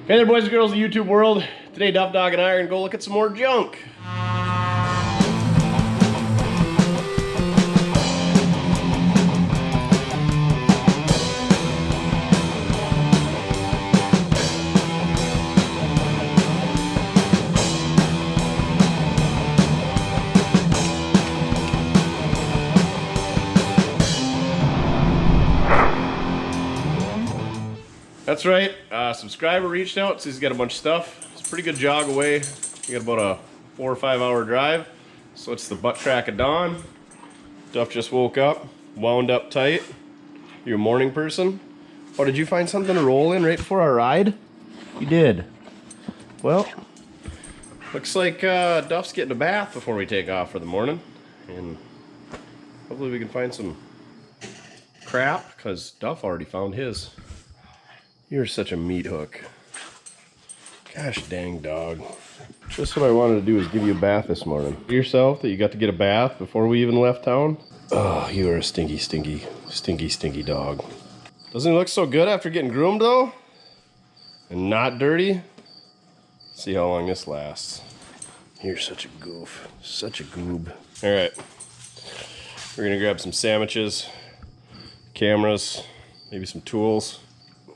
Hey there, boys and girls of the YouTube world. Today, Duff, Dog, and I are going to go look at some more junk. That's right, a subscriber reached out, says he's got a bunch of stuff. It's a pretty good jog away. We got about a 4 or 5 hour drive. So it's the butt crack of dawn. Duff just woke up, wound up tight. You're a morning person. Oh, did you find something to roll in right before our ride? You did. Well, looks like Duff's getting a bath before we take off for the morning. And hopefully we can find some crap, because Duff already found his. You're such a meat hook. Gosh dang, dog. Just what I wanted to do is give you a bath this morning. Yourself that you got to get a bath before we even left town. Oh, you are a stinky, stinky, stinky, stinky dog. Doesn't he look so good after getting groomed though? And not dirty? See how long this lasts. You're such a goof. Such a goob. All right. We're gonna grab some sandwiches, cameras, maybe some tools.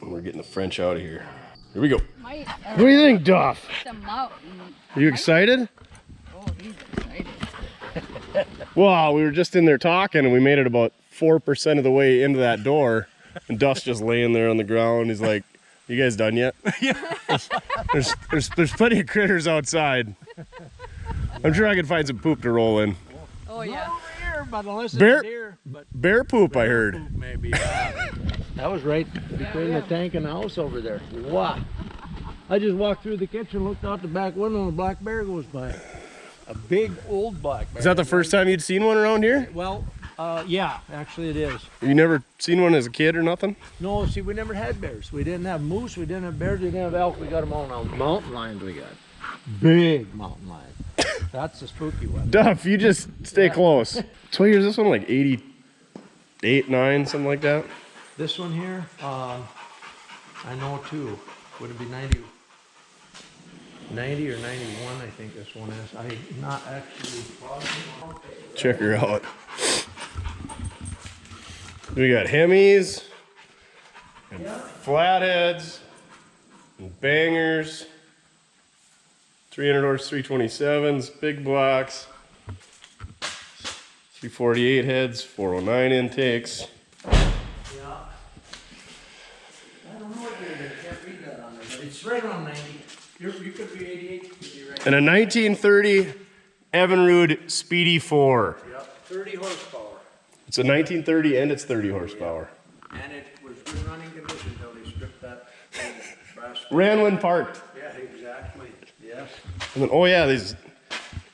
We're getting the French out of here. Here we go. What do you think, Duff? Are you excited? Oh, he's excited. Well, we were just in there talking and we made it about 4% of the way into that door. And Duff's just laying there on the ground. He's like, you guys done yet? Yeah. There's plenty of critters outside. I'm sure I could find some poop to roll in. Oh, yeah. Over here, but unless it's Bear, deer. But bear poop, I heard. poop maybe. That was right between the tank and the house over there. Wow. I just walked through the kitchen, looked out the back window, and a black bear goes by. A big old black bear. Is that the first time you'd seen one around here? Well, yeah, actually it is. You never seen one as a kid or nothing? No, see, we never had bears. We didn't have moose, we didn't have bears, we didn't have elk. We got them all now. Mountain lions we got. Big mountain lions. That's the spooky one. Duff, you just stay close. So what year is this one? Like 88, 9, something like that? This one here, I know too. Would it be 90 or 91, I think this one is. I'm not actually positive. Check her out. We got Hemis, and Flatheads, and Bangers, 300 horse 327s, big blocks, 348 heads, 409 intakes. It's right around 90. You could be 88. You could be right. And a 1930 Evinrude Speedy 4. Yep, 30 horsepower. It's a 1930 and it's 30 horsepower. And it was good running condition until they stripped that brass. Ran when parked. Yeah, exactly. Yes. And then, oh yeah, these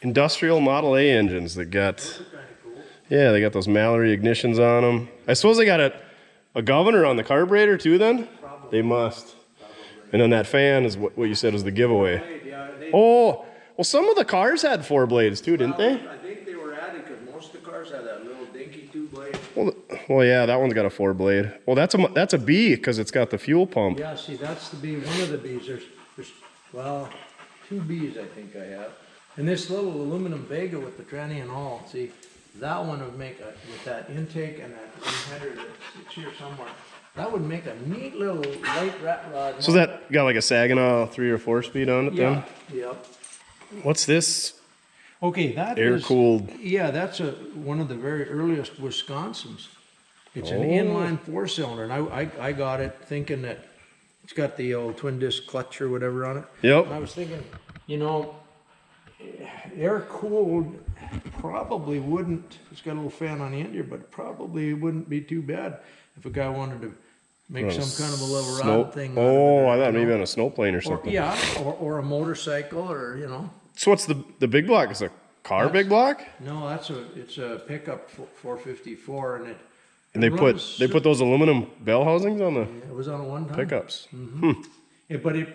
industrial Model A engines that got. Those are kind of cool. Yeah, they got those Mallory ignitions on them. I suppose they got a governor on the carburetor too. Then Probably. they must. And then that fan is what you said was the giveaway. Yeah, Oh, well, some of the cars had 4 blades too, didn't they? I think they were added because most of the cars had that little dinky 2-blade. Well, yeah, that one's got a 4 blade. Well, that's a B because it's got the fuel pump. Yeah, see, that's the B. One of the Bs. There's well, 2 Bs I think I have. And this little aluminum Vega with the tranny and all. See, that one would make with that intake and that header that's here somewhere. That would make a neat little light rat rod. So that got like a Saginaw 3 or 4 speed on it then? Yep. What's this? Okay, that Air is cooled. Yeah, that's one of the very earliest Wisconsins. It's an inline 4-cylinder, and I got it thinking that it's got the old twin disc clutch or whatever on it. Yep. And I was thinking, you know, air cooled probably wouldn't. It's got a little fan on the end here, but probably wouldn't be too bad if a guy wanted to make some kind of a little rod thing. Oh, I thought maybe on a snowplane or something. Or a motorcycle, or you know. So what's the big block? Is a car big block? No, it's a pickup 454, and And they put those aluminum bell housings on the it was on a one-ton pickups. Yeah, but it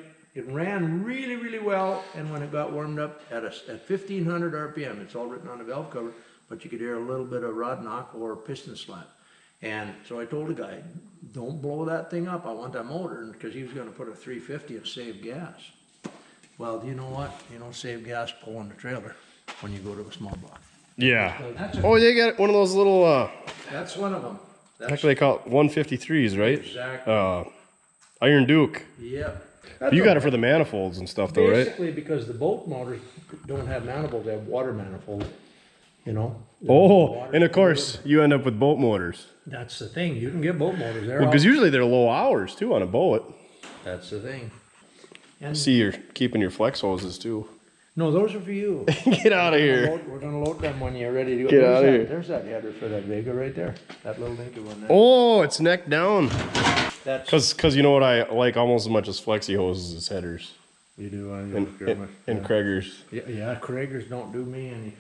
ran really, really well, and when it got warmed up at 1500 RPM, it's all written on the valve cover, but you could hear a little bit of rod knock or piston slap. And so I told the guy, don't blow that thing up. I want that motor, because he was gonna put a 350 and save gas. Well, do you know what? You don't save gas pulling the trailer when you go to a small block. Yeah. So that's Oh, they got one of those little, that's one of them. That's, actually they call it 153s, right? exactly. Iron Duke. Yep. You got it for the manifolds and stuff though, right? Basically, because the boat motors don't have manifolds, they have water manifolds, you know? Oh, and of course, you end up with boat motors. That's the thing, you can get boat motors there. Well, because usually they're low hours too on a boat. That's the thing. And See, you're keeping your flex hoses too. no, those are for you. Get out of here. We're gonna load them when you're ready to go. Get There's outta that- here. There's that header for that Vega right there, that little dinky one there. Oh, it's neck down. That's, Cause you know what I like almost as much as flexi hoses is headers you do, and Krager's. yeah, Kragers don't do me any.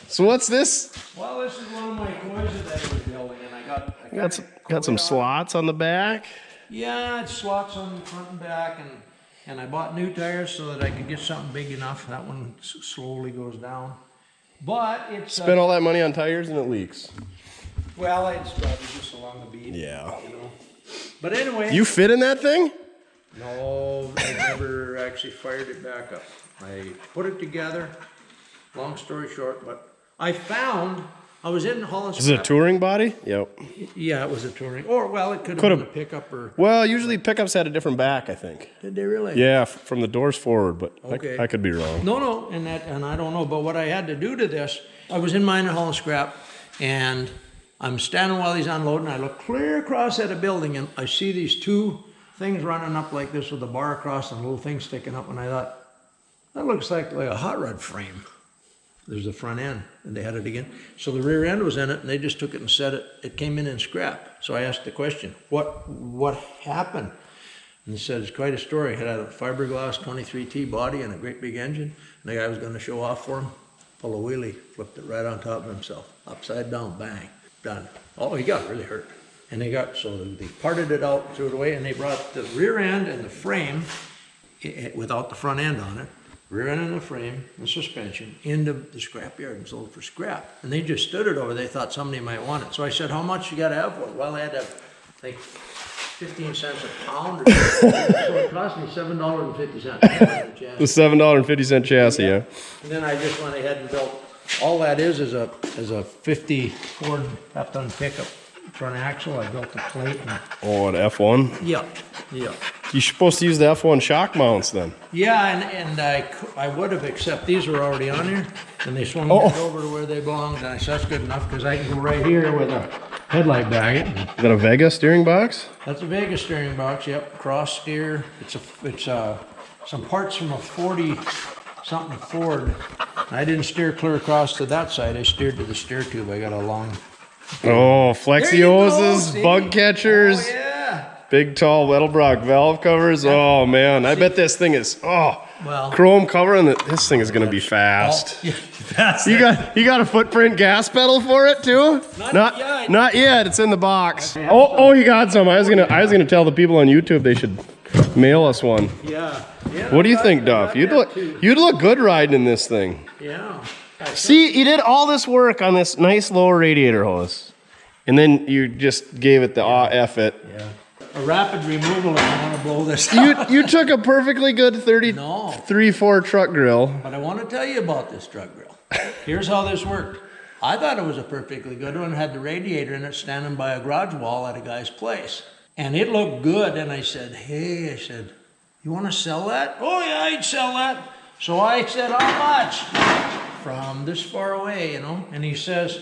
So what's this? Well, this is one of my toys that I was building, and I Got some slots on the back. Yeah, it's slots on the front and back, and I bought new tires so that I could get something big enough. That one slowly goes down. But it's... Spent all that money on tires and it leaks. well, it's probably just along the bead. Yeah. You know. But anyway... You fit in that thing? No, I never actually fired it back up. I put it together, long story short, but I found... I was in Hollis. Is it a touring body? Yep. Yeah, it was a touring. Or, well, it could have been a pickup or... Well, usually pickups had a different back, I think. Did they really? Yeah, from the doors forward, but Okay. I could be wrong. No, and I don't know, but what I had to do to this, I was in mine and hauling scrap, and I'm standing while he's unloading, I look clear across at a building, and I see these two things running up like this with a bar across and a little thing sticking up, and I thought, that looks like a hot rod frame. There's the front end, and they had it again. So the rear end was in it, and they just took it and set it. It came in scrap. So I asked the question, what happened? And they said, it's quite a story. It had a fiberglass 23T body and a great big engine. And the guy was going to show off for him. Pull a wheelie, flipped it right on top of himself. Upside down, bang, done. Oh, he got really hurt. And so they parted it out, threw it away, and they brought the rear end and the frame, without the front end on it, rear end and the frame, the suspension, into the scrapyard and sold it for scrap. And they just stood it over. They thought somebody might want it. So I said, how much you got to have for it? Well, I had to have, I think, 15 cents a pound or something. So it cost me $7.50. The $7.50 chassis, yeah. And then I just went ahead and built, all that is a 50 Ford half-ton pickup front axle. I built the plate. And, Oh, an F1? yeah. You're supposed to use the F1 shock mounts then. Yeah, and I would have, except these were already on here, and they swung right over to where they belonged, and I said, that's good enough, because I can go right here with a headlight bracket. Is that a Vega steering box? That's a Vega steering box, yep, cross steer. It's some parts from a 40-something Ford. I didn't steer clear across to that side, I steered to the steer tube. I got a long... Oh, flexi hoses, see? bug catchers. Oh, yeah. Big, tall Wedelbrock valve covers. Oh, man. I bet this thing is, Well, chrome cover, and this thing is going to be fast. yeah, that's You got a footprint gas pedal for it too? Not yet. Not yet. It's in the box. Oh, you got some. I was gonna tell the people on YouTube they should mail us one. Yeah. What do you think, Duff? You'd look good riding in this thing. Yeah. See, you did all this work on this nice lower radiator hose, and then you just gave it the F it. Yeah. A rapid removal if I want to blow this up. You took a perfectly good 33-4 truck grill. But I want to tell you about this truck grill. Here's how this worked. I thought it was a perfectly good one. It had the radiator in it standing by a garage wall at a guy's place. And it looked good. And I said, hey, you want to sell that? Oh, yeah, I'd sell that. So I said, how much? From this far away, you know. And he says,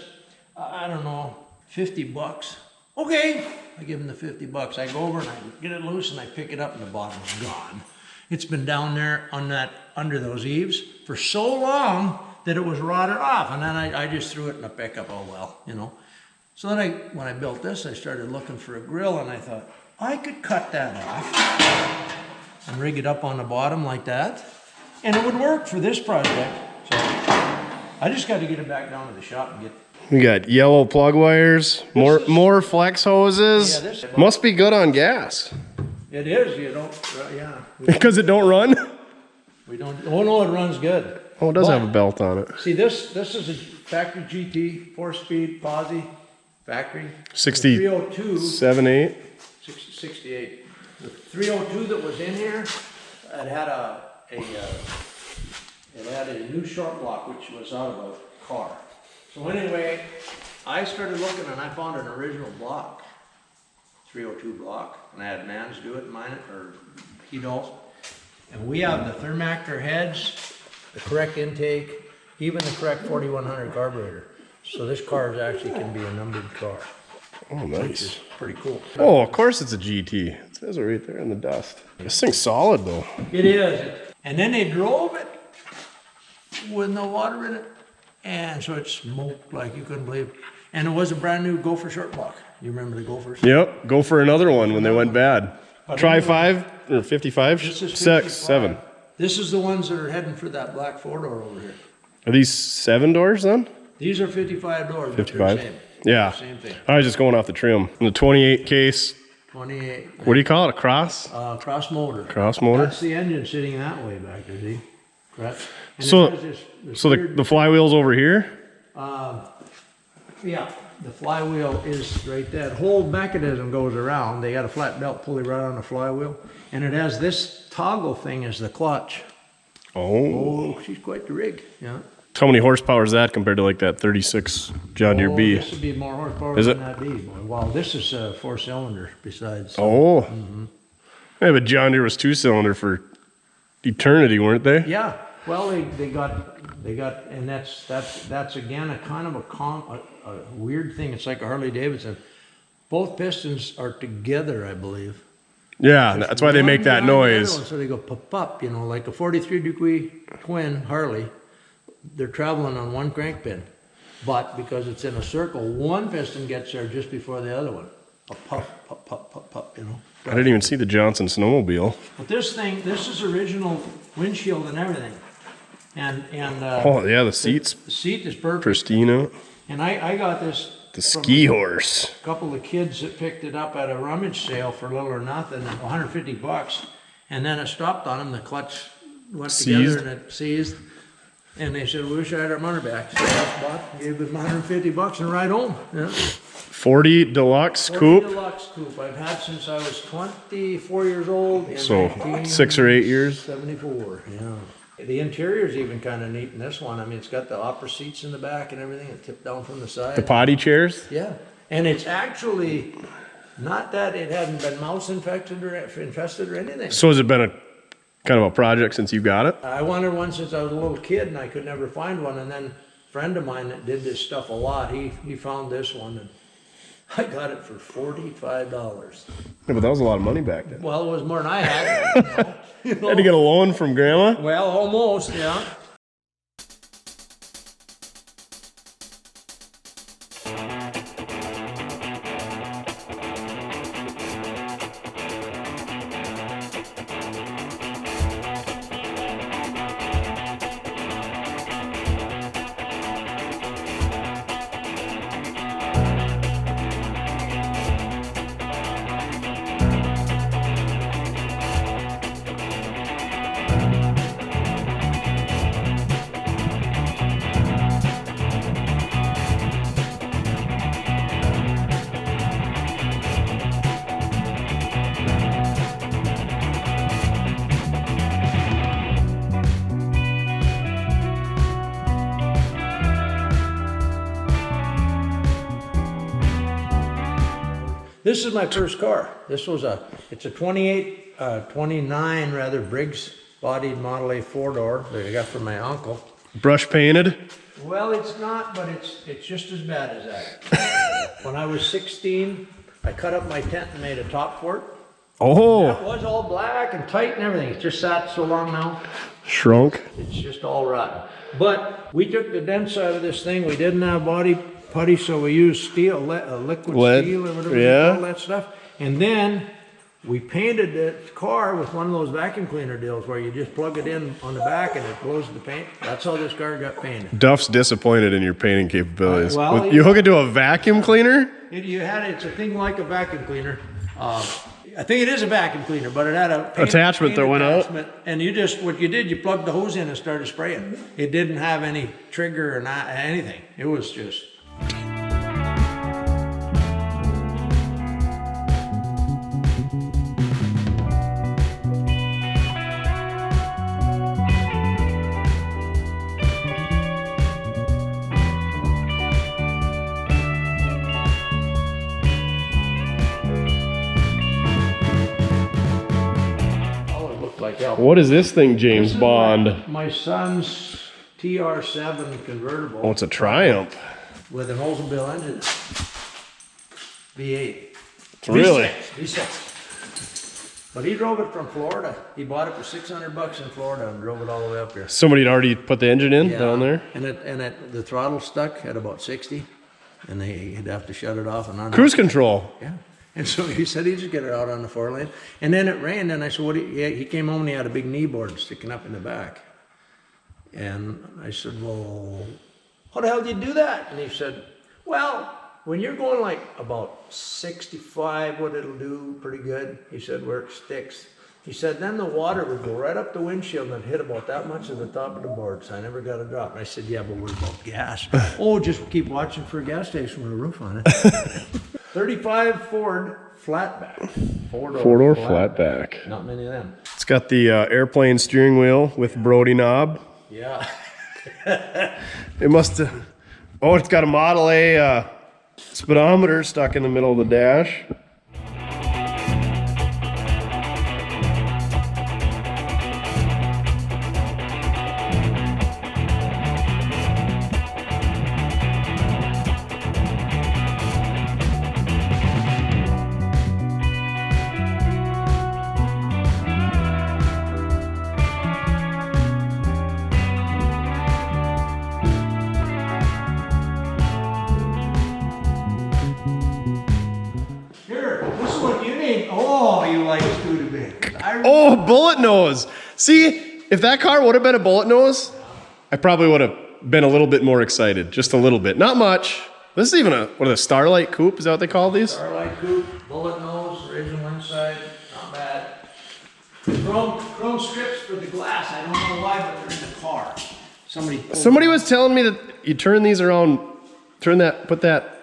I don't know, 50 bucks. Okay. I give him the 50 bucks. I go over and I get it loose and I pick it up and the bottom's gone. It's been down there on under those eaves for so long that it was rotted off. And then I just threw it in a pickup, oh well, you know. So then when I built this, I started looking for a grill and I thought, I could cut that off and rig it up on the bottom like that. And it would work for this project. So I just got to get it back down to the shop and get We got yellow plug wires, more flex hoses. Yeah, Must be good on gas. It is, you don't, yeah. Because it don't run? We don't, oh no, it runs good. Oh, it does have a belt on it. See, this is a factory GT, 4-speed, posi, factory. 60, 302. 7, 68. The 302 that was in here, it had a new short block which was out of a car. So anyway, I started looking and I found an original block, 302 block, and I had Mans do it, mine it, or he does. And we have the Thermactor heads, the correct intake, even the correct 4100 carburetor. So this car is actually can be a numbered car. Oh, Which is nice. pretty cool. Oh, of course it's a GT. It says it right there in the dust. This thing's solid though. It is. And then they drove it with no water in it. And so it smoked like you couldn't believe. And it was a brand new Gopher short block. You remember the Gophers? Yep, go for another one when they went bad. Try 5 or 55? This is 6, 55. 7. This is the ones that are heading for that black 4-door over here. Are these 7 doors then? These are 55 doors. but they're 55? Same. Yeah. Same thing. I was just going off the trim. And the 28 case, 28. what do you call it, a cross? Cross motor. Cross motor? That's the engine sitting that way back there, see? Correct? And So, it has this so weird- the flywheel's over here? Yeah, the flywheel is right there. The whole mechanism goes around. They got a flat belt pulley right on the flywheel. And it has this toggle thing as the clutch. Oh. Oh, she's quite the rig, yeah. How many horsepower is that compared to like that 36 John Deere B? This would be more horsepower Is than it? that B, boy. Well, this is 4-cylinder besides. Oh. Yeah, but John Deere was 2-cylinder for eternity, weren't they? Yeah, well, they got, and that's again a kind of a weird thing. It's like a Harley Davidson. Both pistons are together, I believe. Yeah, that's why they make that One behind the other noise. one, so they go pop up, you know, like a 43-degree twin Harley. They're traveling on one crank pin, but because it's in a circle, one piston gets there just before the other one. A puff, puff, puff, puff, puff, you know. I didn't even see the Johnson snowmobile. But this thing, this is original windshield and everything. And Oh, yeah, the seats, the seat is perfect. Christina. And I got this The from ski horse. a couple of kids that picked it up at a rummage sale for little or nothing, $150. And then it stopped on them, the clutch went Seized? together and it seized. And they said, we wish I had our money back. So I bought, gave them $150 and ride home. Yeah. 40 deluxe 40 coupe. Deluxe coupe I've had since I was 24 years old. In So 6 or 8 years. 74, yeah. The interior's even kind of neat in this one. I mean, it's got the opera seats in the back and everything. It tipped down from the side. The potty chairs. Yeah, and it's actually not that it hadn't been mouse infested or anything. So has it been a kind of a project since you got it? I wanted one since I was a little kid and I could never find one. And then a friend of mine that did this stuff a lot, he found this one and I got it for $45. Yeah, but that was a lot of money back then. Well, it was more than I had. You know. Had to get a loan from grandma? Well, almost, yeah. This is my first car. This was it's a 29 rather, Briggs bodied Model A 4-door that I got from my uncle. Brush painted? Well, it's not, but it's just as bad as that. When I was 16, I cut up my tent and made a top for it. Oh, It was all black and tight and everything. It's just sat so long now. shrunk. It's just all rotten. But we took the dents out of this thing. We didn't have body putty, so we used steel, liquid Lead, steel or whatever yeah. you call that stuff. And then we painted the car with one of those vacuum cleaner deals where you just plug it in on the back and it blows the paint. That's how this car got painted. Duff's disappointed in your painting capabilities. Well, You hook it to a vacuum cleaner? It's a thing like a vacuum cleaner. I think it is a vacuum cleaner, but it had a paint, Attachment that went out? attachment. And what you did, you plugged the hose in and started spraying. It didn't have any trigger or not anything. It was just. like hell. What is this thing, James This is Bond? my son's TR7 convertible. Oh, it's a Triumph. With an Oldsmobile engine. V8. Really? V6. But he drove it from Florida. He bought it for $600 in Florida and drove it all the way up here. Somebody had already put the engine in down there? And the throttle stuck at about 60. And he'd have to shut it off and on. Cruise control. Yeah. And so he said he'd just get it out on the 4-lane. And then it rained, and I said, he came home and he had a big knee board sticking up in the back. And I said, well, how the hell did you do that? And he said, well, when you're going like about 65, what it'll do pretty good, he said, where it sticks. He said, then the water would go right up the windshield and hit about that much of the top of the board, so I never got a drop. And I said, yeah, but what about gas? Oh, just keep watching for a gas station with a roof on it. 35 Ford flatback. Four-door flatback. Not many of them. It's got the airplane steering wheel with Brody knob. Yeah. It must have... Oh, it's got a Model A speedometer stuck in the middle of the dash. Oh, bullet nose. See, if that car would have been a bullet nose, I probably would have been a little bit more excited. Just a little bit. Not much. This is even a Starlight Coupe. Is that what they call these? Starlight Coupe, bullet nose, original inside. Not bad. Chrome strips for the glass. I don't know why, but they're in the car. Somebody was telling me that you turn these around, put that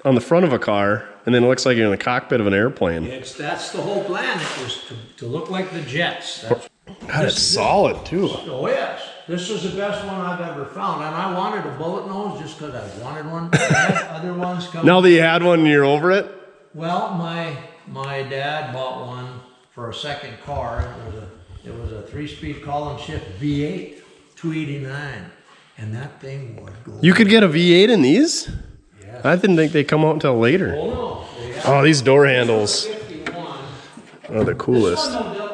on the front of a car, and then it looks like you're in the cockpit of an airplane. That's the whole plan. It was to look like the jets. God, it's solid too. Oh yes, this was the best one I've ever found, and I wanted a bullet nose just because I wanted one. I had other ones come. Now that you had one and you're over it? Well, my dad bought one for a second car. It was a 3-speed column shift V8, 289, and that thing would go. You could get a V8 in these? Yeah. I didn't think they come out until later. Oh no. Oh, these door handles. 51. Oh, the coolest. This one, they'll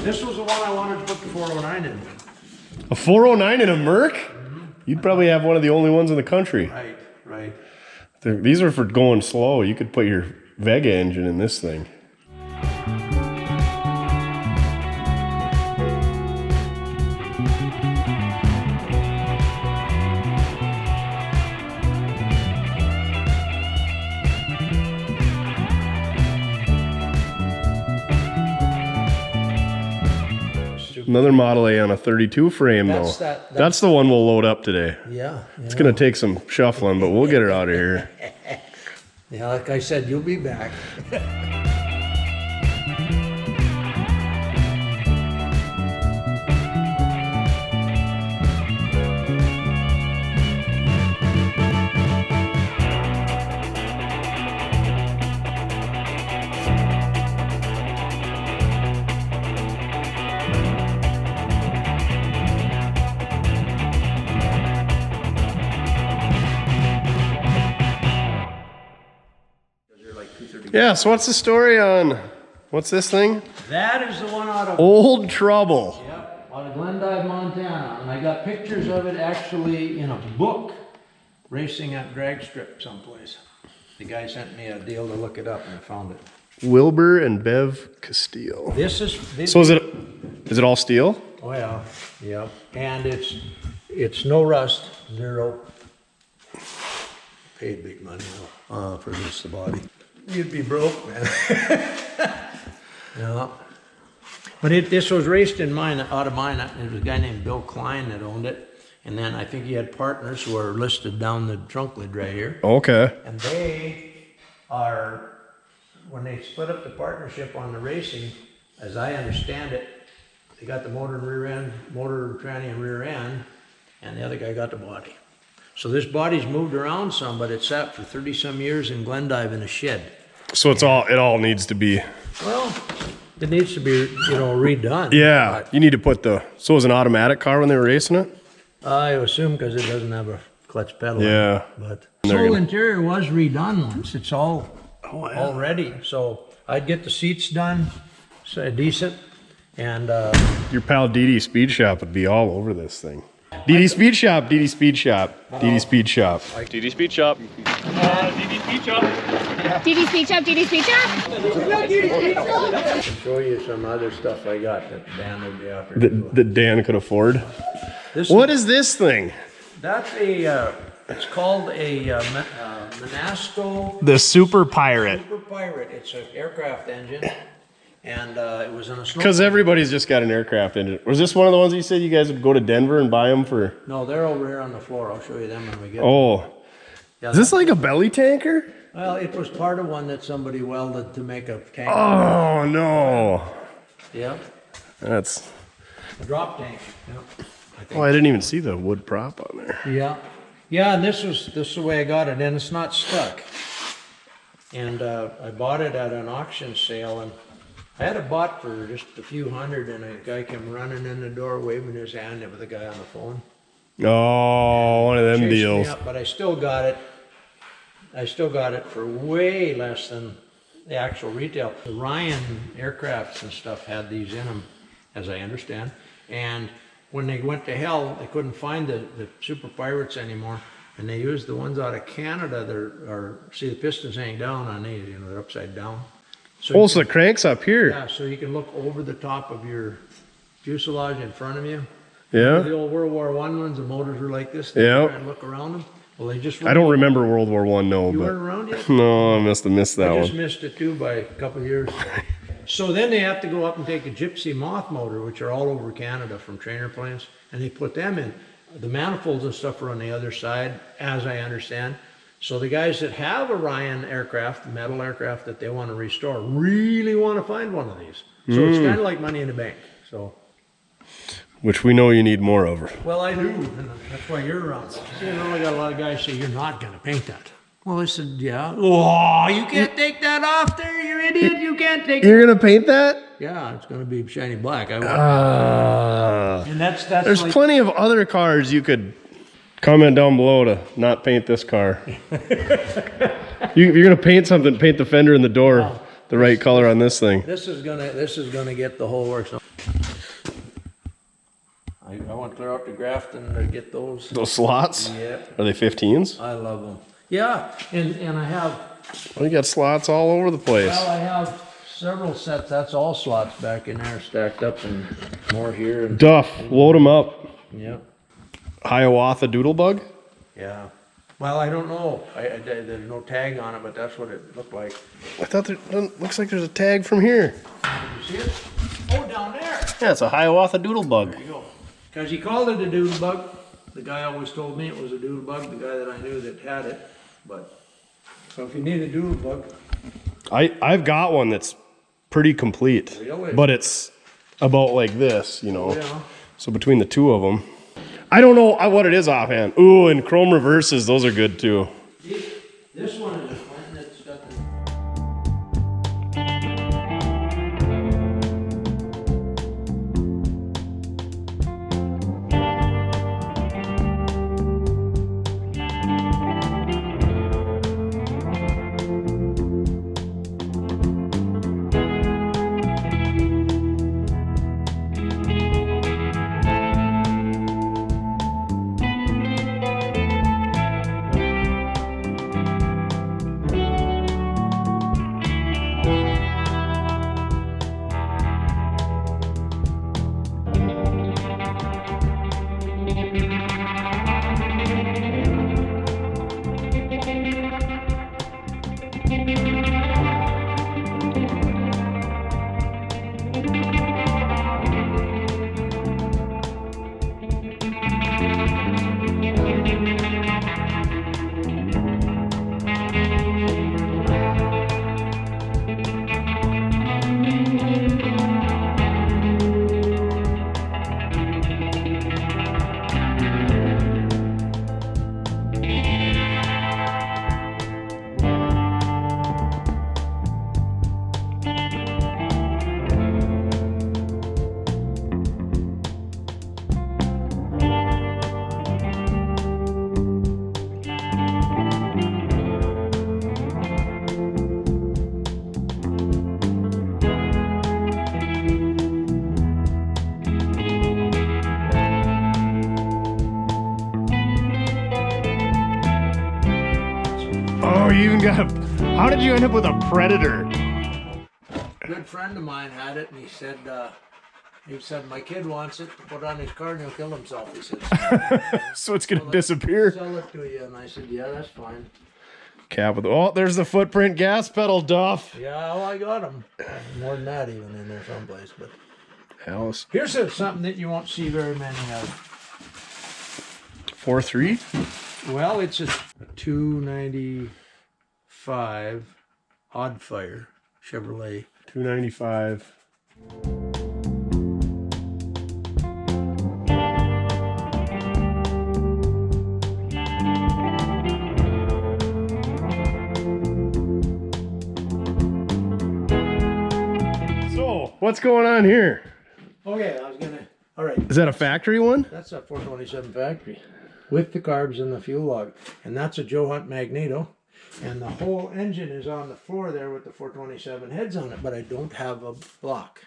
This was the one I wanted to put the 409 in. A 409 in a Merc? You'd probably have one of the only ones in the country. Right. These are for going slow. You could put your Vega engine in this thing. Another Model A on a 32 frame though. That's the one we'll load up today. Yeah. It's gonna take some shuffling, but we'll get her out of here. Yeah, like I said, you'll be back. Yeah, so what's the story on, what's this thing? That is the one out of Old Trouble. Yep, out of Glendive, Montana. And I got pictures of it actually in a book, racing at drag strip someplace. The guy sent me a deal to look it up and I found it. Wilbur and Bev Castile. This is... So is it all steel? Oh yeah, yep. And it's no rust, 0. Paid big money though, for just the body. You'd be broke, man. Yeah. But this was raced in mine, out of mine. There was a guy named Bill Klein that owned it. And then I think he had partners who are listed down the trunk lid right here. Okay. And they are, when they split up the partnership on the racing, as I understand it, they got the motor and rear end, motor, tranny and rear end, and the other guy got the body. So this body's moved around some, but it sat for 30 some years in Glendive in a shed. So it all needs to be. Well, it needs to be, redone. Yeah, you need to put so it was an automatic car when they were racing it? I assume because it doesn't have a clutch pedal. Yeah. But the whole interior was redone once. It's all ready. So I'd get the seats done, so decent, and your pal DD Speed Shop would be all over this thing. DD Speed Shop, DD Speed Shop, DD Speed Shop. DD Speed Shop. DD Speed Shop. DD Speed Shop, DD Speed Shop. I can show you some other stuff I got that Dan would be after. That Dan could afford. What is this thing? That's it's called a Monasco. The Super Pirate. Super Pirate. It's an aircraft engine. And it was in a snow. Because everybody's just got an aircraft engine. Was this one of the ones you said you guys would go to Denver and buy them for? No, they're over here on the floor. I'll show you them when we get Oh. them. Yeah, Is this like a belly tanker? Well, it was part of one that somebody welded to make a tank. Oh, no. Yeah. That's. A drop tank. Yeah. Oh, I didn't even see the wood prop on there. Yeah. Yeah, and this is the way I got it, and it's not stuck. And I bought it at an auction sale, and I had it bought for just a few hundred, and a guy came running in the door waving his hand with a guy on the phone. Oh, one of them Chased me deals. up, but I still got it. I still got it for way less than the actual retail. The Ryan aircrafts and stuff had these in them, as I understand. And when they went to hell, they couldn't find the Super Pirates anymore. And they used the ones out of Canada that see the pistons hang down on these, they're upside down. So the crank's up here. Yeah, so you can look over the top of your fuselage in front of you. Yeah. The old World War I ones, the motors were like this. Yeah. And look around them. Well, they just. I don't remember World War I, no. You but weren't around yet? No, I must have missed that I just one. missed it too by a couple of years. So then they have to go up and take a Gypsy moth motor, which are all over Canada from trainer planes, and they put them in. The manifolds and stuff are on the other side, as I understand. So the guys that have a Ryan aircraft, metal aircraft that they want to restore, really want to find one of these. So it's kind of like money in the bank. So. Which we know you need more of. Well, I do, and that's why you're around. I got a lot of guys say, you're not going to paint that. Well, I said, yeah. Oh, you can't take that off there, you idiot. You can't take You're going to paint that? Yeah, it's going to be shiny black. And that's There's like, plenty of other cars you could comment down below to not paint this car. You're going to paint something, paint the fender and the door the right color on this thing. This is gonna get the whole works. I want to clear out the Grafton to get those. Those slots? Yeah. Are they 15s? I love them. Yeah, and I have, Oh, you got slots all over the place. well, I have several sets. That's all slots back in there stacked up and more here. And, Duff, load them up. yeah. Hiawatha Doodlebug? Yeah. Well, I don't know. There's no tag on it, but that's what it looked like. I thought there looks like there's a tag from here. You see it? Oh, down there. Yeah, it's a Hiawatha Doodlebug. There you go. Because he called it a doodlebug. The guy always told me it was a doodlebug, the guy that I knew that had it. But, so if you need a doodlebug. I've got one that's pretty complete. Really? But it's about like this, Yeah. So between the two of them. I don't know what it is offhand. Ooh, and chrome reverses, those are good too. This one is a Clinton that's got the... you even got a... How did you end up with a Predator? Good friend of mine had it, and he said my kid wants it to put on his car and he'll kill himself, he said. So it's gonna disappear? Sell it to you, and I said, yeah, that's fine. Capital. Oh, there's the footprint gas pedal, Duff. Yeah, well, I got them. More than that even in there someplace, but... Alice. Here's something that you won't see very many of. 4.3? Well, it's a 295 odd fire Chevrolet. 295. So, what's going on here? Okay, all right. Is that a factory one? That's a 427 factory with the carbs and the fuel log. And that's a Joe Hunt Magneto. And the whole engine is on the floor there with the 427 heads on it, but I don't have a block.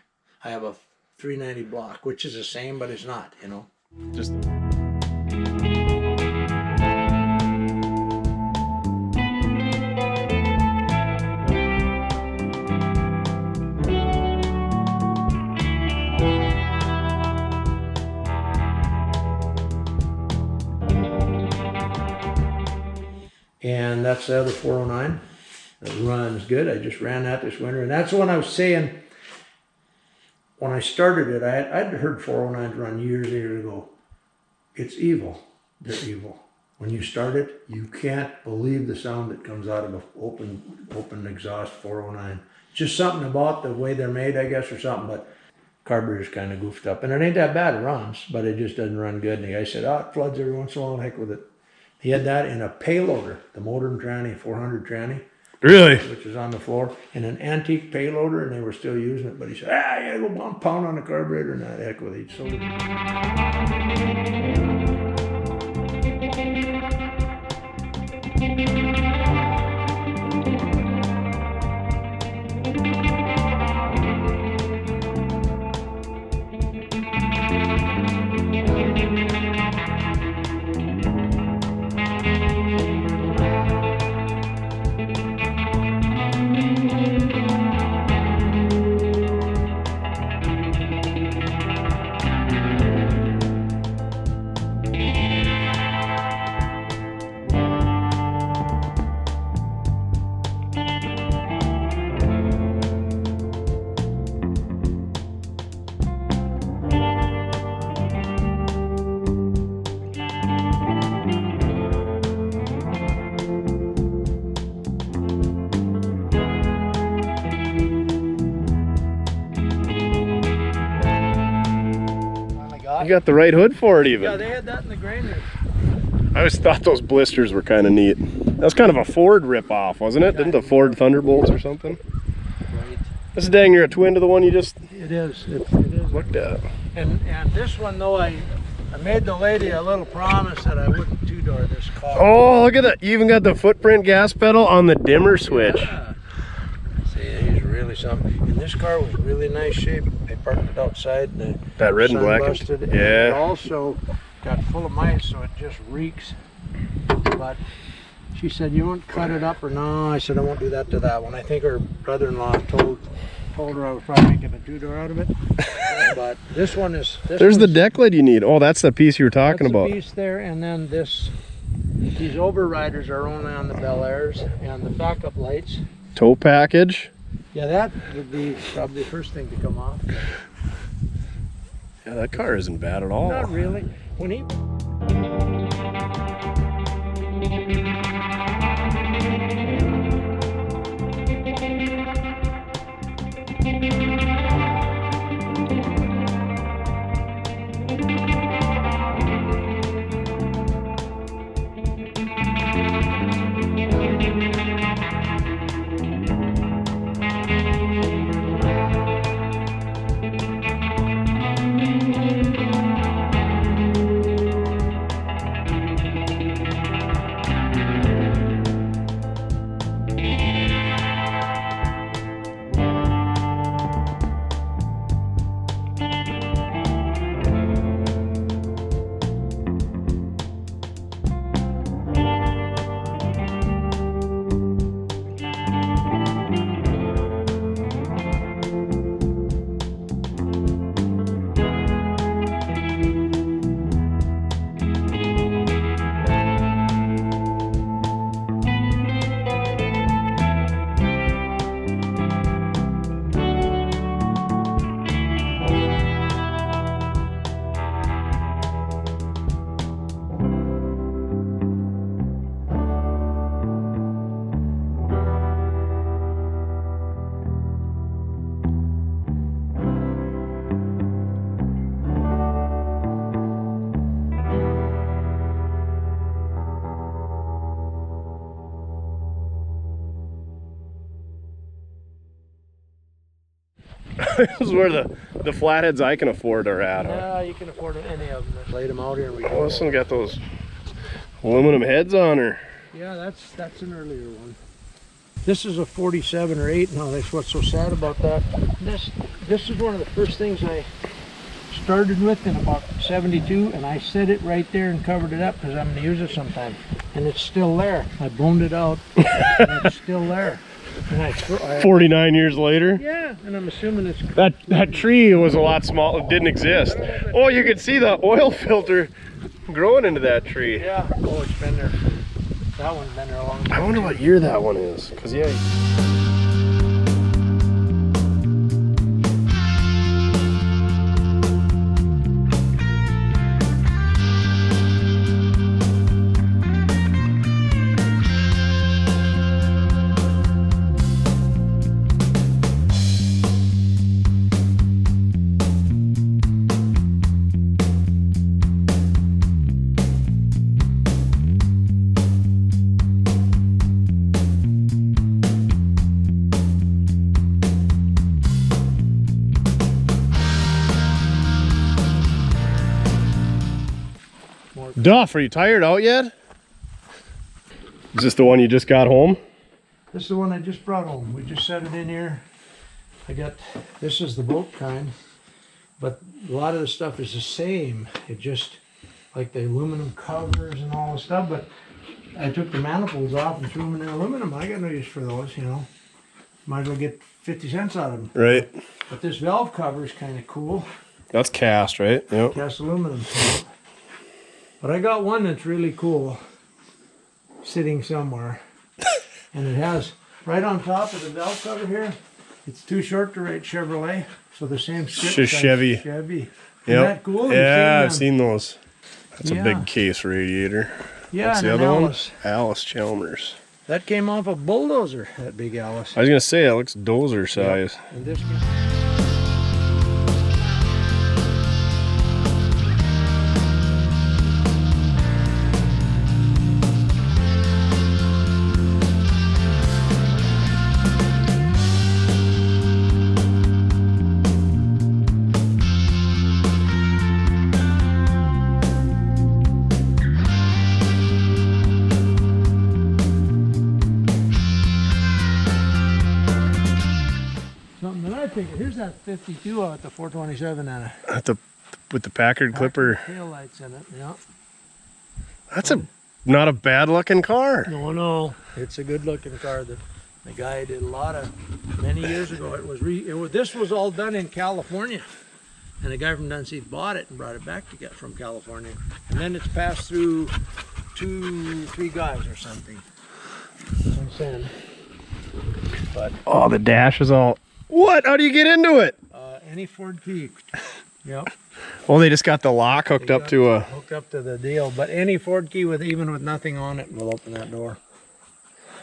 I have a 390 block, which is the same, but it's not, you know. Just... And that's the other 409. It runs good. I just ran that this winter. And that's when I was saying, when I started it, I'd heard 409s run years ago. It's evil. They're evil. When you start it, you can't believe the sound that comes out of an open exhaust 409. Just something about the way they're made, I guess, or something. But carburetor's kind of goofed up. And it ain't that bad. It runs, but it just doesn't run good. And the guy said, oh, it floods every once in a while. Heck with it. He had that in a payloader, the modern tranny, 400 tranny. Really? Which is on the floor, in an antique payloader, and they were still using it. But he said, you gotta go 1 pound on the carburetor, and that heck with it. So You got the right hood for it even. yeah, they had that in the granary. I always thought those blisters were kind of neat. That was kind of a Ford rip-off, wasn't it? Didn't the Ford Thunderbolts or something? Right. This is dang near a twin to the one you just It is. It is. looked at. And this one though, I made the lady a little promise that I wouldn't two-door this car. Oh, look at that. You even got the footprint gas pedal on the dimmer switch. Yeah. See, he's really something. And this car was really nice shape. I parked it outside. And That red and sun black. busted, and Yeah. it also got full of mice, so it just reeks. But she said, you won't cut it up or no? I said, I won't do that to that one. I think her brother-in-law told her I was probably making a two-door out of it. But this one is... There's the deck lid you need. Oh, that's the piece you were talking that's about. the piece there, and then these overriders are only on the Bel Airs, and the backup lights. Tow package. Yeah, that would be probably the first thing to come off. Yeah, that car isn't bad at all. Not really. When he... This is where the flatheads I can afford are at, huh? Yeah, you can afford any of them. Just laid them out here and we Oh, this one got those aluminum heads on her. Yeah, that's an earlier one. This is a 47 or 8 now. That's what's so sad about that. This is one of the first things I started with in about 72, and I set it right there and covered it up because I'm going to use it sometime. And it's still there. I boned it out, and it's still there. And I 49 years later. yeah, and I'm assuming it's That tree was a lot small. It didn't exist. Oh, you could see the oil filter growing into that tree. yeah. Oh, it's been there. That one's been there a long time. I wonder what year that one is. Cause yeah. Duff, are you tired out yet? Is this the one you just got home? This is the one I just brought home. We just set it in here. This is the boat kind, but a lot of the stuff is the same. It just, like the aluminum covers and all the stuff, but I took the manifolds off and threw them in the aluminum. I got no use for those, you know. Might as well get 50 cents out of them. Right. But this valve cover is kind of cool. That's cast, right? Yep. Cast aluminum. But I got one that's really cool, sitting somewhere. And it has, right on top of the valve cover here, it's too short to write Chevrolet, so the same script says Chevy. Chevy. Isn't Yep. that cool? Yeah, I've seen those. That's a Yeah. big case radiator. Yeah, What's and the an other Alice. one? Alice Chalmers. That came off a bulldozer, that big Alice. I was gonna say it looks dozer size. And this something that I figured. Here's that 52 out the 427 and With the Packard Clipper. tail lights in it. Yeah. That's not a bad looking car. No, it's a good looking car that the guy did a lot of many years ago. This was all done in California, and the guy from Dunseith bought it and brought it back to get from California, and then it's passed through 3 guys or something. That's what I'm saying. But Oh, the dash is all. What? How do you get into it? any Ford key. Yep. Well, they just got the lock hooked up to a. Hooked up to the deal, but any Ford key with even with nothing on it will open that door.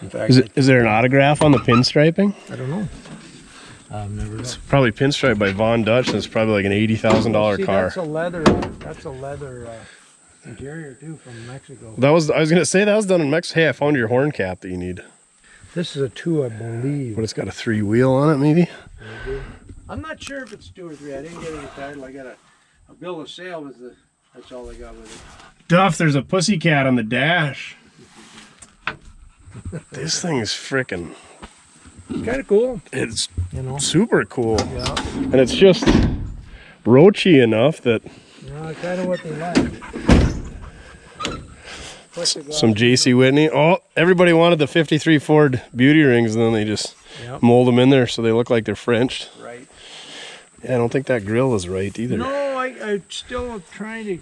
In fact, Is there an autograph on the pinstriping? I don't know. I've never done. It's probably pinstriped by Von Dutch, and it's probably like an $80,000 See, car. That's a leather interior too from Mexico. I was gonna say that was done in Mexico. Hey, I found your horn cap that you need. This is a 2, I believe. But it's got a 3-wheel on it, maybe. Maybe. I'm not sure if it's 2 or 3. I didn't get any title. I got a bill of sale. That's all I got with it. Duff, there's a pussycat on the dash. This thing is freaking. Kind of cool, It's you know. super cool, Yeah. and it's just roachy enough that Yeah, kind of what they like. some JC Whitney. Oh, everybody wanted the 53 Ford Beauty Rings, and then they just Yep. mold them in there so they look like they're Frenched. Right. Yeah, I don't think that grill is right either. No, I'm still trying to.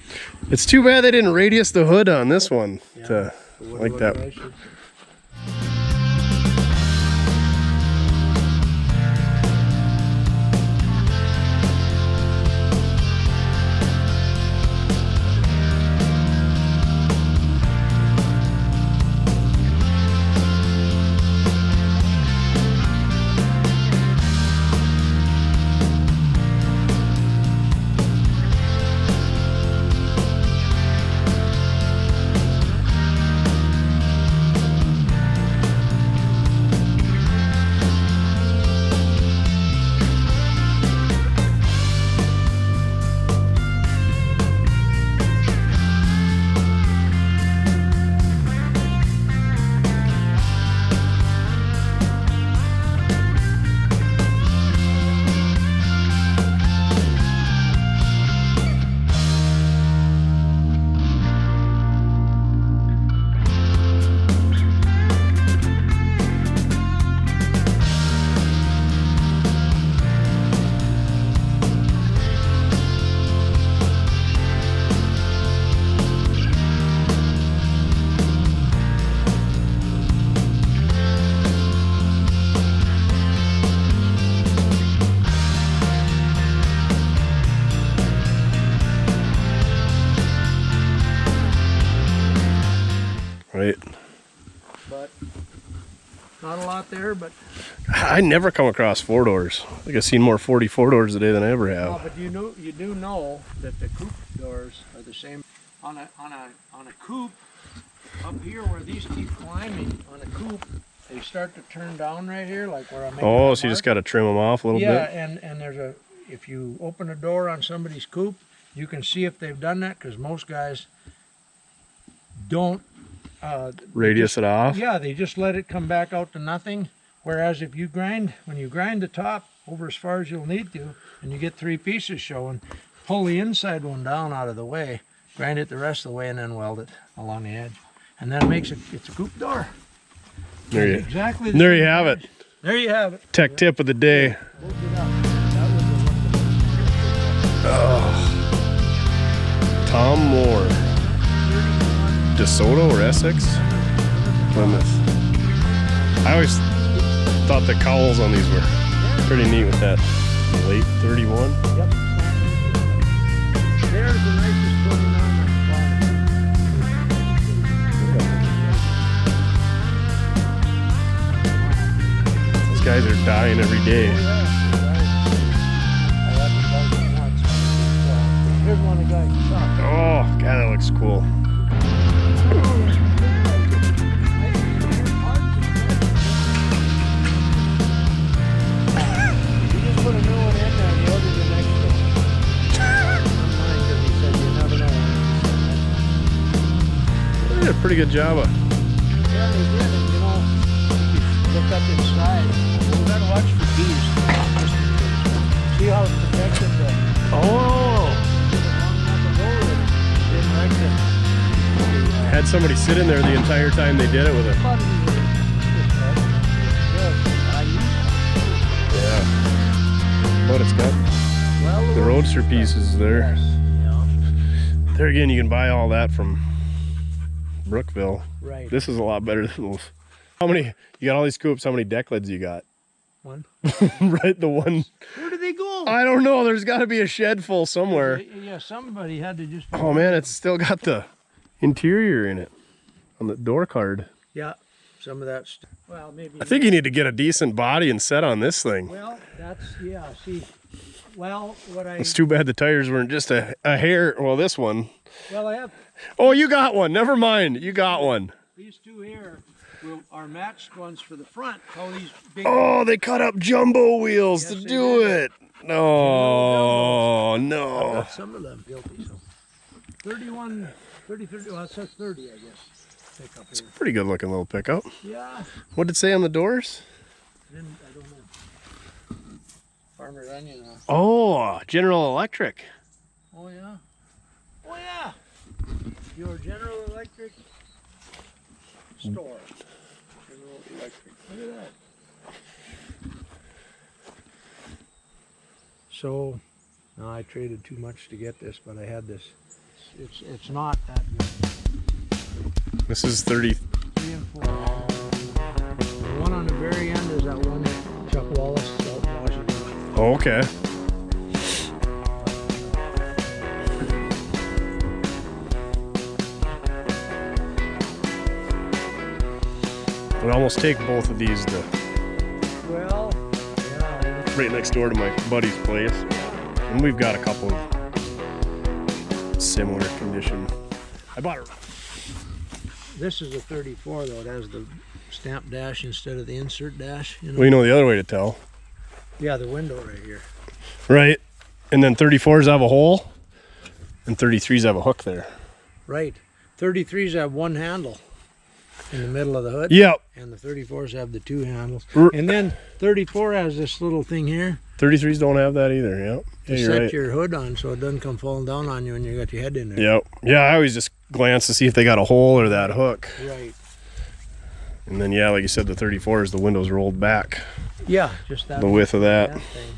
It's too bad they didn't radius the hood on this one Yeah. to What like that. I should- Right. But not a lot there, but I never come across 4-doors. I think I've seen more 44-doors today than I ever have. well, but you do know that the coupe doors are the same. On a coupe up here where these keep climbing on a coupe, they start to turn down right here, like where I'm making. Oh, so you just got to trim them off a little bit. Yeah, and there's if you open a door on somebody's coupe, you can see if they've done that, because most guys don't Radius it off. Yeah, they just let it come back out to nothing. Whereas if you when you grind the top over as far as you'll need to, and you get 3 pieces showing, pull the inside one down out of the way, grind it the rest of the way, and then weld it along the edge, and then it's a coupe door. There you exactly. There you have it. There you have it. Tech tip of the day. Tom Moore. DeSoto or Essex? Plymouth. I always thought the cowls on these were pretty neat with that late 31. Yep. There's the nicest 29 on the These guys are dying every day. Here's one of the guys who shot. Oh, God, that looks cool. Put a new one in there and the other the next day. Because he said you never know. They did a pretty good job of. Yeah, they did. And you know, if you look up inside, we gotta watch for bees. See how it's protected the Had somebody sit in there the entire time they did it with it. Yeah. But it's got the roadster pieces there. There again, you can buy all that from Brookville. Right. This is a lot better than those. How many? You got all these scoops. How many deck lids you got? One. Right, the one. Where did they go? I don't know. There's got to be a shed full somewhere. Yeah, somebody had to just. Oh man, it's still got the interior in it on the door card. Yeah, some of that. Well, maybe. I think you need to get a decent body and set on this thing. Well, that's See, well, what I. It's too bad the tires weren't just a hair. Well, this one. Well, I have. Oh, you got one. Never mind. You got one. These two here are matched ones for the front. All these big. Oh, they cut up jumbo wheels to do it. No, no. Some of them guilty. So 31, 30, well, it says 30, I guess. Pickup here. Pretty good looking little pickup. Yeah. What did it say on the doors? I don't know. Farmer's Onion. Oh, General Electric. Oh, yeah. Oh, yeah. Your General Electric store. General Electric. Look at that. So, no, I traded too much to get this, but I had this. It's not that good. This is 30. 3 and 4. The one on the very end is that one that Chuck Wallace sold in Washington. Oh, okay. Would almost take both of these to Well, yeah. right next door to my buddy's place, and we've got a couple of similar condition. I bought it. This is a 34 though. It has the stamp dash instead of the insert dash. You know? Well, you know the other way to tell. Yeah, the window right here. Right, and then 34s have a hole, and 33s have a hook there. Right. 33s have one handle in the middle of the hood. Yep. And the 34s have the 2 handles. And then 34 has this little thing here. 33s don't have that either. Yep. To Yeah, you're set right. your hood on so it doesn't come falling down on you when you got your head in there. Yep. Yeah, I always just glance to see if they got a hole or that hook. Right. And then, yeah, like you said, the 34s, the windows rolled back. Yeah, just that. The width of that. thing.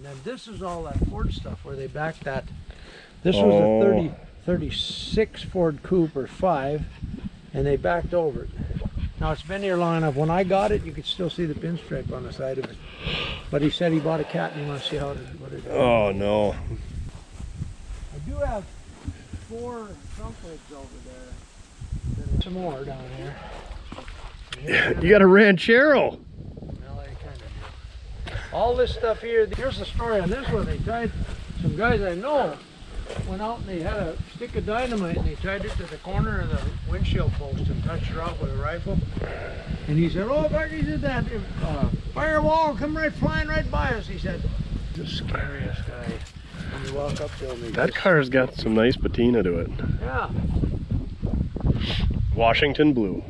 then this is all that Ford stuff where they backed that. This was a 36 Ford Coupe 5, and they backed over it. Now it's been here long enough. When I got it, you could still see the pinstripe on the side of it. But he said he bought a cat and he wants to see what it does. Oh no. I do have 4 trunk lids over there. There's some more down here. You got a ranchero. Well, I kind of do. All this stuff here, here's the story on this one. They tried, some guys I know went out and they had a stick of dynamite and they tied it to the corner of the windshield post and touched her off with a rifle. And he said, oh, Becky did that. Firewall come right flying right by us. He said, the scariest guy. When you walk up to him, That car's got some nice patina to it. yeah. Washington blue.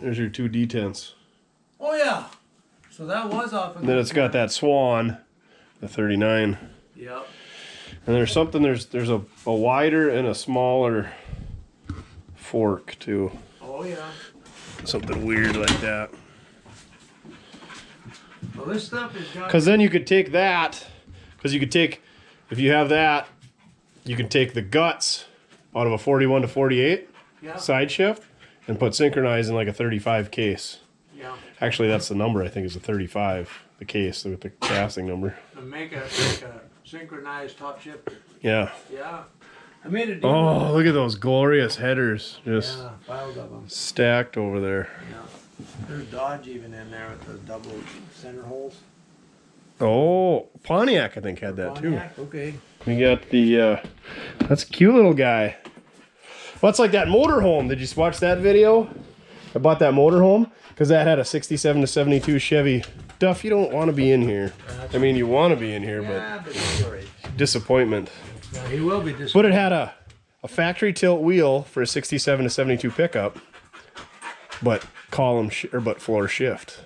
There's your 2 detents. Oh yeah. So that was off. And then it's got that Swan, the 39. Yep. And there's something, there's a wider and a smaller fork too. Oh yeah. Something weird like that. Well, this stuff is got. Because then you could take that, because you could take, if you have that, you can take the guts out of a 41 to 48 side shift and put synchronized in like a 35 case. Yeah. Actually, that's the number, I think, is a 35, the case with the casting number. And make a synchronized top shifter. Yeah. Yeah. I made a deal. Oh, look at those glorious headers just piled of them. stacked over there. Yeah. There's Dodge even in there with the double center holes. Oh, Pontiac, I think, had that Pontiac? too. Okay. We got the, that's a cute little guy. Well, it's like that motorhome. Did you watch that video? I bought that motorhome because that had a 67 to 72 Chevy. Duff, you don't want to be in here. I mean, you want to be in here, But he's all right. disappointment. Yeah, he will be disappointed. But it had a factory tilt wheel for a 67 to 72 pickup, but but floor shift.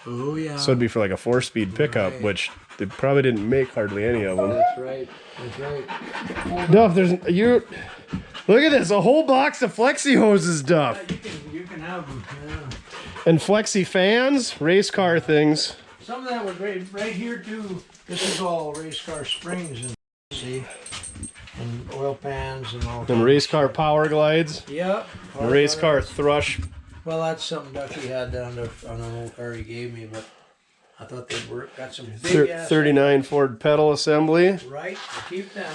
Oh yeah. So it'd be for like a 4-speed pickup, Right. which they probably didn't make hardly any of them. That's right. That's right. Duff, look at this, a whole box of flexi hoses, Duff. You can have them. Yeah. And flexi fans, race car things. Some of that was right here too. This is all race car springs and see, and oil pans and all. And race car power glides. Yep. And race car thrush Well, that's something Ducky had down there on an old car he gave me, but I thought they'd work. Got some big ass 39 Ford pedal assembly. Right, I keep them.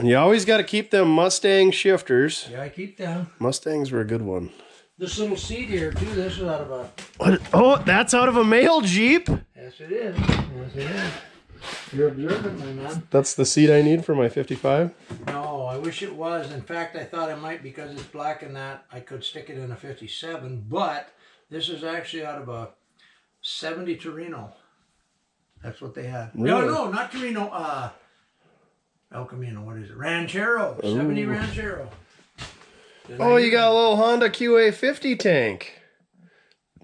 You always got to keep them Mustang shifters. Yeah, I keep them. Mustangs were a good one. This little seat here too. This is out of a. What? Oh, that's out of a mail Jeep. Yes, it is. Yes, it is. You're observant, my man. That's the seat I need for my 55. No, I wish it was. In fact, I thought it might because it's black and that I could stick it in a 57. But this is actually out of a 70 Torino. That's what they had. Really? No, not Torino. El Camino. What is it? Ranchero. 70 Ranchero. Oh, you got a little Honda QA50 tank.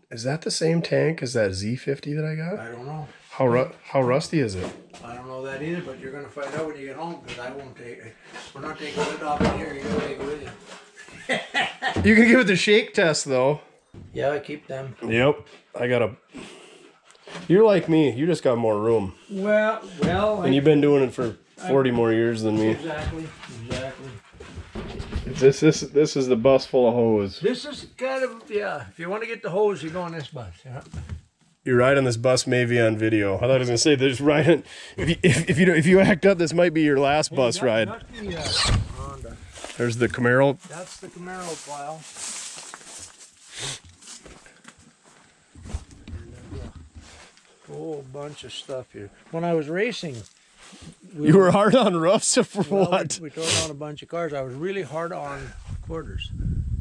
Is that the same tank as that Z50 that I got? I don't know. How rusty is it? I don't know that either, but you're going to find out when you get home because I won't take it. We're not taking it off in here. You're going to take it with you. You can give it the shake test though. Yeah, I keep them. Yep. I got a... You're like me. You just got more room. Well. And you've been doing it for 40 more years than me. Exactly. This is the bus full of hose. This is kind of, yeah. If you want to get the hose, you go on this bus. Yeah. You're riding this bus maybe on video. I thought I was gonna say there's riding. If you act up, this might be your last bus ride. Honda. There's the Camaro. That's the Camaro file. A whole bunch of stuff here. When I was racing, You were hard on roofs for well, what? we tore down a bunch of cars. I was really hard on quarters.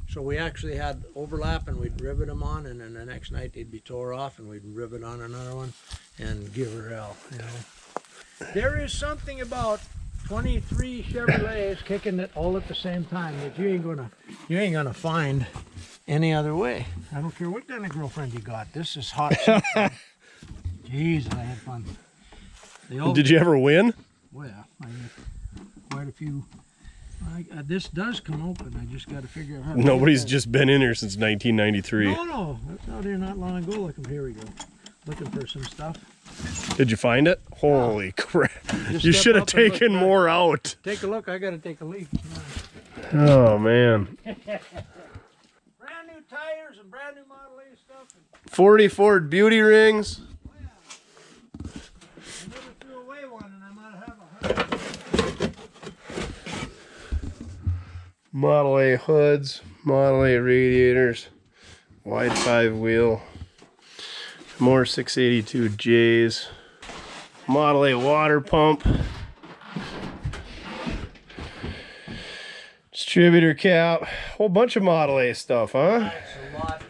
So we actually had overlap and we'd rivet them on, and then the next night they'd be tore off and we'd rivet on another one and give her hell, you know. There is something about 23 Chevrolets kicking it all at the same time that you ain't gonna find any other way. I don't care what kind of girlfriend you got. This is hot. Jeez, I had fun. Did you ever win? Well, yeah, I had quite a few. This does come open. I just got to figure out how to. Nobody's just been in here since 1993. No, that's out here not long ago. Here we go. Looking for some stuff. Did you find it? Holy crap. Just You step should have up and look taken back. more out. Take a look. I got to take a leak. Oh, man. Brand new tires and brand new Model A stuff. 40 Ford beauty rings. I never threw away one, and I might have 100. Model A hoods, Model A radiators, wide 5-wheel, more 682Js, Model A water pump, distributor cap, whole bunch of Model A stuff, huh? That's a lot.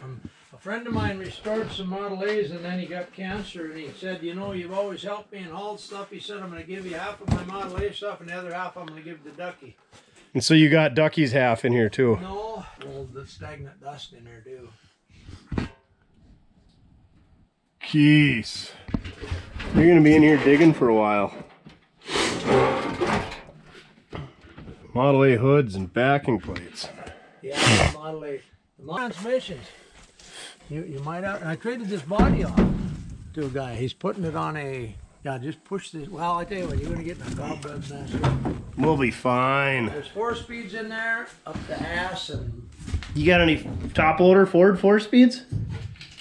A friend of mine restored some Model A's, and then he got cancer, and he said, you know, you've always helped me and hauled stuff. He said, I'm going to give you half of my Model A stuff, and the other half I'm going to give to Ducky. And so you got Ducky's half in here too. No, well, the stagnant dust in there too. Jeez. You're gonna be in here digging for a while. Model A hoods and backing plates. Yeah, the Model A. The transmissions. You might have, I traded this body off to a guy. He's putting it on a, yeah, just push this. Well, I tell you what, you're gonna get in a cobweb nest. We'll be fine. There's 4 speeds in there, up the ass, and You got any top loader Ford 4-speeds?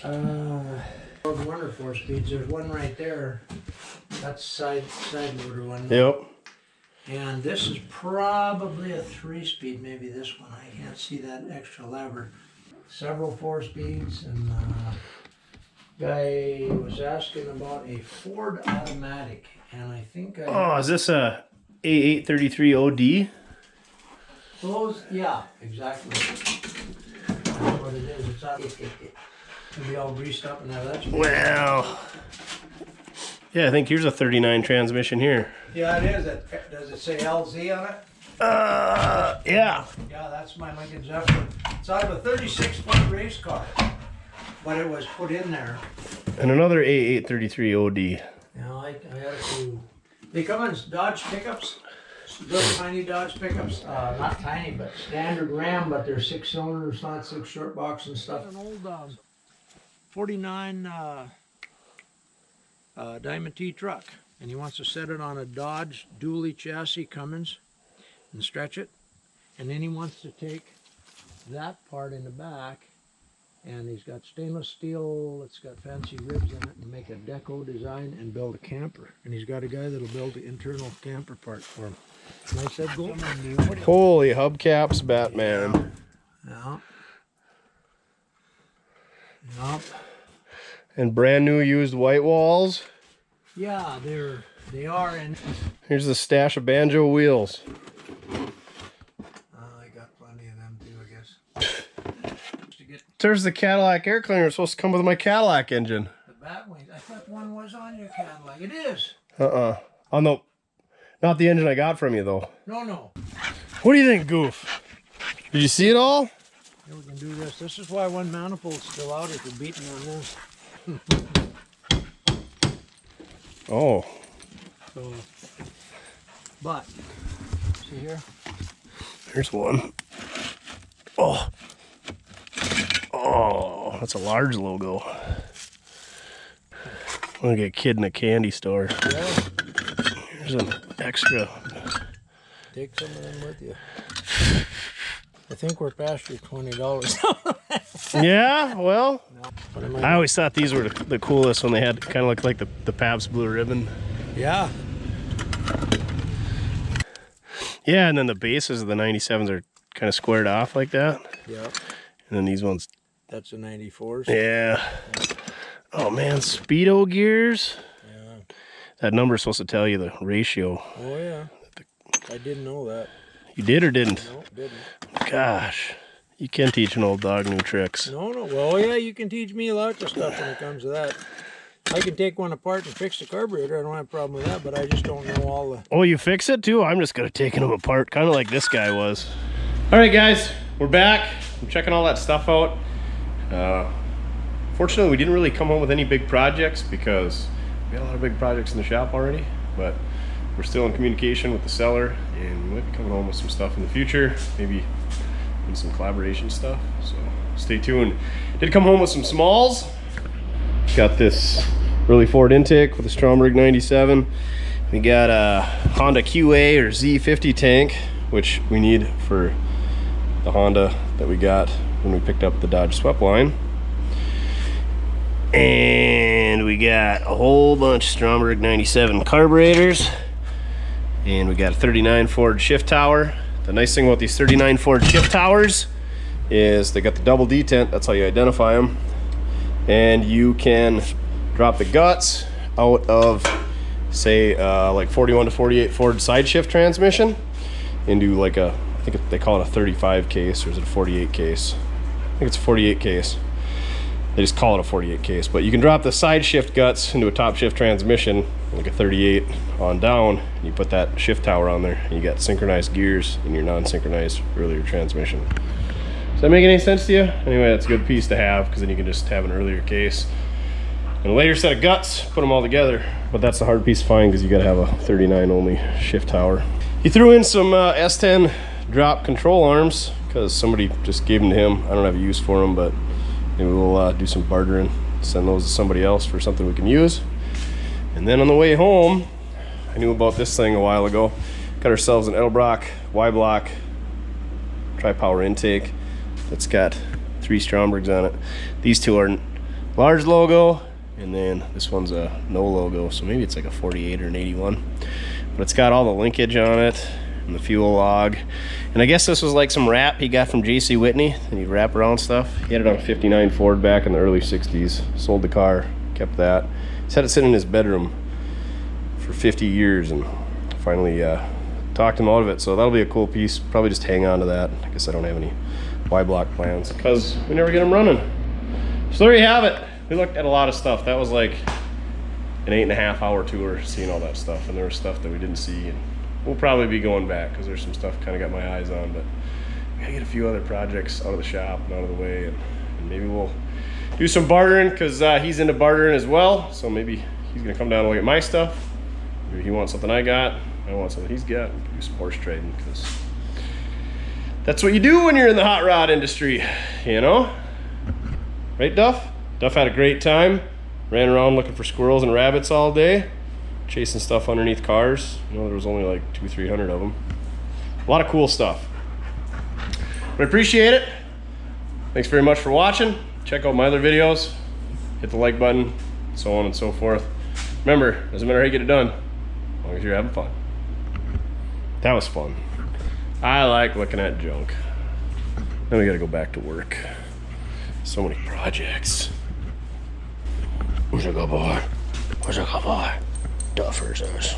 Gwinner 4 speeds. There's one right there. That's side loader one. Yep. And this is probably a 3-speed, maybe this one. I can't see that extra lever. Several 4 speeds, and guy was asking about a Ford automatic, and I think Oh, is this a A833OD? those, yeah, exactly. That's what it is. It's not, it'll be all greased up and now that's Well, yeah, I think here's a 39 transmission here. yeah, it is. Does it say LZ on it? Yeah. Yeah, that's my Lincoln Zephyr. It's out of a 36-foot race car, but it was put in there. And another A833OD. Now I had a few. They come in Dodge pickups, little tiny Dodge pickups. Not tiny, but standard Ram, but they're 6-cylinder, not 6 short box and stuff. An old 49 Diamond T truck, and he wants to set it on a Dodge dually chassis Cummins and stretch it, and then he wants to take that part in the back And he's got stainless steel, it's got fancy ribs in it, and make a deco design and build a camper. And he's got a guy that'll build the internal camper part for him. And I said, go. Holy hubcaps, Batman. Yeah. Yep. And brand new used white walls. Yeah, they are. And Here's the stash of banjo wheels. I got plenty of them too, I guess. There's the Cadillac air cleaner. It's supposed to come with my Cadillac engine. The bat wings. I thought one was on your Cadillac. It is. On the, not the engine I got from you though. No. What do you think, Goof? Did you see it all? Yeah, we can do this. This is why one manifold's still out if you're beating on this. Oh. So, but see here. Here's one. Oh, that's a large logo. Like a kid in a candy store. Yeah. Here's an extra. Take some of them with you. I think we're past your $20. Yeah, well, No. I always thought these were the coolest when they had kind of look like the Pabst Blue Ribbon. Yeah. Yeah, and then the bases of the 97s are kind of squared off like that. Yeah. And then these ones. That's a 94s. Yeah. Oh man, Speedo gears. Yeah. That number's supposed to tell you the ratio. Oh yeah. I didn't know that. You did or didn't? No, didn't. Gosh, you can teach an old dog new tricks. No. Well, yeah, you can teach me lots of stuff when it comes to that. I can take one apart and fix the carburetor. I don't have a problem with that, but I just don't know all the... Oh, you fix it too? I'm just good at taking them apart, kind of like this guy was. All right, guys, we're back. I'm checking all that stuff out. Fortunately, we didn't really come home with any big projects because we had a lot of big projects in the shop already, but we're still in communication with the seller and we might be coming home with some stuff in the future, maybe some collaboration stuff, so stay tuned. Did come home with some smalls. Got this early Ford intake with a Stromberg 97. We got a Honda QA or Z50 tank, which we need for the Honda that we got when we picked up the Dodge swept line. And we got a whole bunch of Stromberg 97 carburetors. And we got a 39 Ford shift tower. The nice thing about these 39 Ford shift towers is they got the double detent. That's how you identify them. And you can drop the guts out of, say, like 41 to 48 Ford side shift transmission into like a, I think they call it a 35 case, or is it a 48 case? I think it's a 48 case. They just call it a 48 case, but you can drop the side shift guts into a top shift transmission, like a 38 on down, and you put that shift tower on there, and you got synchronized gears in your non-synchronized earlier transmission. Does that make any sense to you? Anyway, that's a good piece to have, because then you can just have an earlier case and a later set of guts, put them all together. But that's the hard piece to find, because you got to have a 39 only shift tower. He threw in some S10 drop control arms, because somebody just gave them to him. I don't have a use for them, but maybe we'll do some bartering, send those to somebody else for something we can use. And then on the way home, I knew about this thing a while ago. Got ourselves an Edelbrock Y-block tripower intake that's got 3 Strombergs on it. These two are large logo, and then this one's a no logo, so maybe it's like a 48 or an 81. But it's got all the linkage on it and the fuel log. And I guess this was like some wrap he got from J.C. Whitney, and he'd wrap around stuff. He had it on a 59 Ford back in the early 60s. Sold the car, kept that. He's had it sit in his bedroom for 50 years, and finally talked him out of it. So that'll be a cool piece. Probably just hang on to that. I guess I don't have any Y-block plans because we never get them running. So there you have it. We looked at a lot of stuff. That was like an 8.5 hour tour, seeing all that stuff, and there was stuff that we didn't see, and we'll probably be going back because there's some stuff kind of got my eyes on, but we gotta get a few other projects out of the shop and out of the way, and maybe we'll do some bartering because he's into bartering as well. So maybe he's gonna come down and look at my stuff. Maybe he wants something I got, I want something he's got. We can do some horse trading because that's what you do when you're in the hot rod industry, you know? Right, Duff? Duff had a great time. Ran around looking for squirrels and rabbits all day, chasing stuff underneath cars. You know, there was only like 200-300 of them. A lot of cool stuff. But I appreciate it. Thanks very much for watching. check out my other videos, hit the like button, so on and so forth. Remember, doesn't matter how you get it done, as long as you're having fun. That was fun. I like looking at junk. Then we gotta go back to work. So many projects. Where's a good boy? Where's a good boy? Duffers.